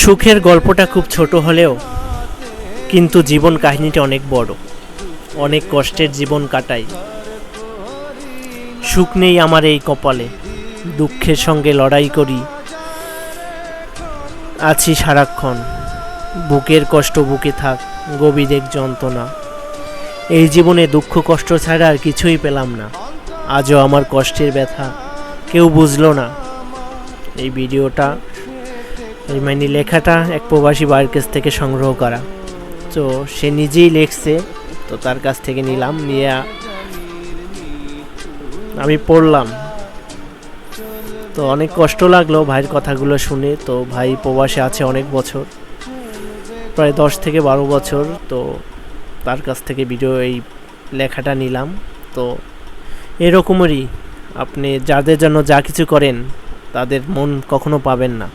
সুখের গল্পটা খুব ছোট হলেও কিন্তু জীবন কাহিনীটা অনেক বড়। অনেক কষ্টের জীবন কাটাই। সুখ নেই আমার এই কপালে, দুঃখের সঙ্গে লড়াই করি। আছি সারাক্ষণ, বুকের কষ্ট বুকে থাক, গভীর এক যন্ত্রণা। এই জীবনে দুঃখ কষ্ট ছাড়া আর কিছুই পেলাম না। আজও আমার কষ্টের ব্যথা কেউ বুঝলো না। এই ভিডিওটা লেখাটা এক প্রবাসী ভাইয়ের কাছ থেকে সংগ্রহ করা। তো সে নিজেই লিখছে, তো তার কাছ থেকে নিলাম, নিয়ে আমি পড়লাম। তো অনেক কষ্ট লাগলো ভাইয়ের কথাগুলো শুনে। তো ভাই প্রবাসে আছে অনেক বছর, প্রায় 10 থেকে 12 বছর। তো তার কাছ থেকে এই লেখাটা নিলাম। তো এরকমই আপনি যাদের জন্য যা কিছু করেন তাদের মন কখনো পাবেন না।